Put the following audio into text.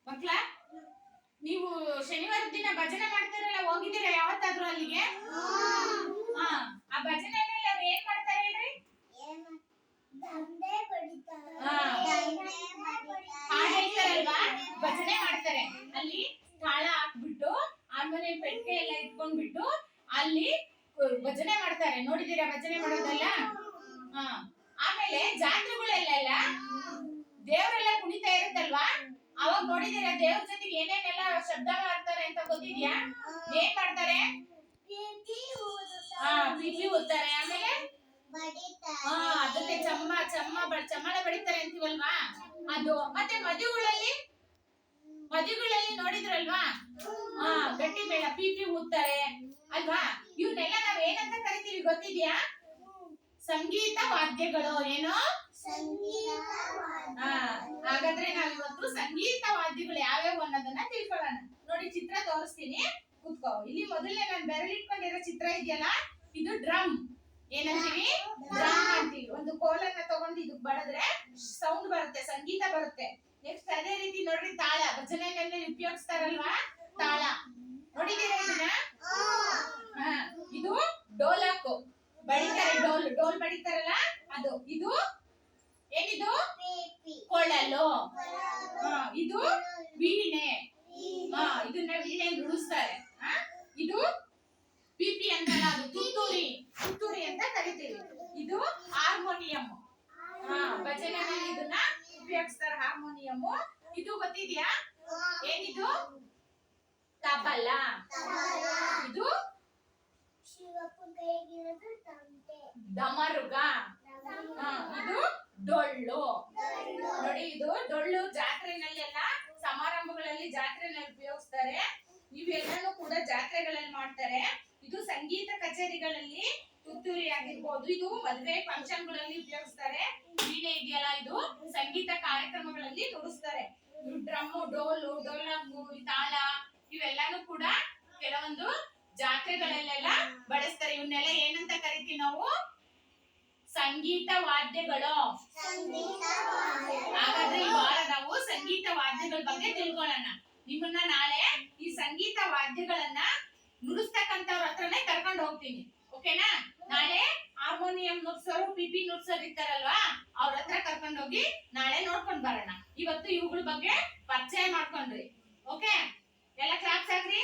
ಮಕ್ಳ ನೀವು ಶನಿವಾರದ ದಿನ ಭಜನೆ ಮಾಡ್ತಾರಲ್ಲ, ಹೋಗಿದ್ದೀರಾ ಯಾವತ್ತಾದ್ರೂ ಅಲ್ಲಿಗೆ? ಆ ಭಜನೆಯಲ್ಲಿ ಅವ್ರು ಏನ್ ಮಾಡ್ತಾರೆ ಹೇಳ್ರಿ? ಹಾಡ್ ಹೇಳ್ತಾರಲ್ವಾ, ಭಜನೆ ಮಾಡ್ತಾರೆ. ಅಲ್ಲಿ ತಾಳ ಹಾಕ್ಬಿಟ್ಟು ಹಾರ್ಮೋನಿಯಂ ಪೆಟ್ಟಿಗೆ ಎಲ್ಲ ಇಟ್ಕೊಂಡ್ಬಿಟ್ಟು ಅಲ್ಲಿ ಭಜನೆ ಮಾಡ್ತಾರೆ. ನೋಡಿದೀರಾ ಭಜನೆ ಮಾಡೋದಲ್ಲ? ಆಮೇಲೆ ಜಾತ್ರೆಗಳೆಲ್ಲ ದೇವರೆಲ್ಲ ಕುಣಿತಾ ಇರುತ್ತಲ್ವಾ, ಅವಾಗ ನೋಡಿದೀರಾ ದೇವ್ರ ಜೊತೆಗೆ ಏನೇನೆಲ್ಲ ಶಬ್ದ ಮಾಡ್ತಾರೆ ಅಂತ ಗೊತ್ತಿದ್ಯಾ? ಏನ್ ಮಾಡ್ತಾರೆ? ಪಿಪಿ ಊದ್ತಾರೆ. ಆಮೇಲೆ ಅದಕ್ಕೆ ಚಮ್ಮಳೆ ಬಡಿತಾರೆ ಅಂತೀವಲ್ವಾ ಅದು. ಮತ್ತೆ ಮದುವೆಗಳಲ್ಲಿ ನೋಡಿದ್ರಲ್ವಾ, ಗಟ್ಟಿ ಮೇಳ ಪಿಪಿ ಊದ್ತಾರೆ ಅಲ್ವಾ? ಇವನ್ನೆಲ್ಲ ನಾವ್ ಏನಂತ ಕರಿತೀವಿ ಗೊತ್ತಿದ್ಯಾ? ಸಂಗೀತ ವಾದ್ಯಗಳು. ಏನು? ಹಾಗಾದ್ರೆ ನಾವ್ ಇವತ್ತು ಸಂಗೀತ ವಾದ್ಯಗಳು ಯಾವ್ಯಾವ ಅನ್ನೋದನ್ನ ತಿಳ್ಕೊಳ್ಳೋಣ. ನೋಡಿ, ಚಿತ್ರ ತೋರಿಸ್ತೀನಿ, ಕೂತ್ಕೋ. ಇಲ್ಲಿ ಮೊದಲನೇ ನಾನು ಬೆರಳಿಟ್ಕೊಂಡಿರೋ ಚಿತ್ರ ಇದೆಯಲ್ಲ, ಇದು ಡ್ರಮ್. ಏನಂತೀವಿ? ಡ್ರಮ್ ಅಂತೀವಿ. ಒಂದು ಕೋಲನ್ನ ತಗೊಂಡು ಇದಕ್ ಬಡದ್ರೆ ಸೌಂಡ್ ಬರುತ್ತೆ, ಸಂಗೀತ ಬರುತ್ತೆ. ನೆಕ್ಸ್ಟ್ ಅದೇ ರೀತಿ ನೋಡ್ರಿ, ತಾಳ. ಭಜನೆಯಲ್ಲಿ ಉಪಯೋಗಿಸ್ತಾರಲ್ವಾ ತಾಳ, ನೋಡಿದೀರಾ ಇದನ್ನ? ಇದು ಡೋಲಕ್ ಬಡಿತಾರೆ, ಡೋಲ್ ಬಡಿತಾರಲ್ಲ ಅದು. ಇದು ಏನಿದು? ಕೊಳಲು. ಇದು ವೀಣೆ. ಇದನ್ನ ವೀಣೆ ನುಡಿಸ್ತಾರೆ. ಇದು ಪಿಪಿ ಅಂತಲ್ಲ, ಅದು ತುತ್ತೂರಿ ಅಂತ ಕರಿತೀವಿ. ಇದು ಹಾರ್ಮೋನಿಯಂ. ಭಜನೆಯಲ್ಲಿ ಇದನ್ನ ಉಪಯೋಗಿಸ್ತಾರೆ, ಹಾರ್ಮೋನಿಯಂ. ಇದು ಗೊತ್ತಿದ್ಯಾ? ಏನಿದು? ತಬಲ. ಇದು ದಮರುಗ. ಇದು ಡೊಳ್ಳು. ನೋಡಿ, ಇದು ಡೊಳ್ಳು ಜಾತ್ರೆನಲ್ಲೆಲ್ಲ, ಸಮಾರಂಭಗಳಲ್ಲಿ ಜಾತ್ರೆನಲ್ಲಿ ಉಪಯೋಗಿಸ್ತಾರೆ. ಇವೆಲ್ಲನೂ ಕೂಡ ಜಾತ್ರೆಗಳಲ್ಲಿ ಮಾಡ್ತಾರೆ. ಇದು ಸಂಗೀತ ಕಚೇರಿಗಳಲ್ಲಿ ತುತ್ತೂರಿ ಆಗಿರ್ಬೋದು. ಇದು ಮದುವೆ ಫಂಕ್ಷನ್ಗಳಲ್ಲಿ ಉಪಯೋಗಿಸ್ತಾರೆ. ವೀಣೆ ಇದೆಯಲ್ಲ, ಇದು ಸಂಗೀತ ಕಾರ್ಯಕ್ರಮಗಳಲ್ಲಿ ನುಡಿಸ್ತಾರೆ. ಡ್ರಮ್ಮು, ಡೋಲು, ಡೋಲಂಗು, ತಾಳ ಇವೆಲ್ಲಾನು ಕೂಡ ಕೆಲವೊಂದು ಜಾತ್ರೆಗಳಲ್ಲೆಲ್ಲ ಬಳಸ್ತಾರೆ. ಇವನ್ನೆಲ್ಲ ಏನಂತ ಕರಿತೀವಿ ನಾವು? ಸಂಗೀತ ವಾದ್ಯಗಳು. ಹಾಗಾದ್ರೆ ಈ ವಾರ ನಾವು ಸಂಗೀತ ವಾದ್ಯಗಳ ಬಗ್ಗೆ ತಿಳ್ಕೊಳ್ಳೋಣ. ನಿಮ್ಮನ್ನ ನಾಳೆ ಈ ಸಂಗೀತ ವಾದ್ಯಗಳನ್ನ ನುಡಿಸ್ತಕ್ಕಂಥವ್ರ ಹತ್ರನೇ ಕರ್ಕೊಂಡು ಹೋಗ್ತೀನಿ, ಓಕೆನಾ? ನಾಳೆ ಹಾರ್ಮೋನಿಯಂ ನುಡ್ಸೋರು, ಪಿಪಿ ನುಡ್ಸೋರು ಇರ್ತಾರಲ್ವಾ, ಅವ್ರ ಹತ್ರ ಕರ್ಕೊಂಡು ಹೋಗಿ ನಾಳೆ ನೋಡ್ಕೊಂಡ್ ಬರೋಣ. ಇವತ್ತು ಇವುಗಳ ಬಗ್ಗೆ ಪರಿಚಯ ಮಾಡ್ಕೊಂಡ್ರಿ, ಓಕೆ? ಎಲ್ಲ ಕ್ಲಾಪ್ಸ್ ಹಾಕ್ರಿ.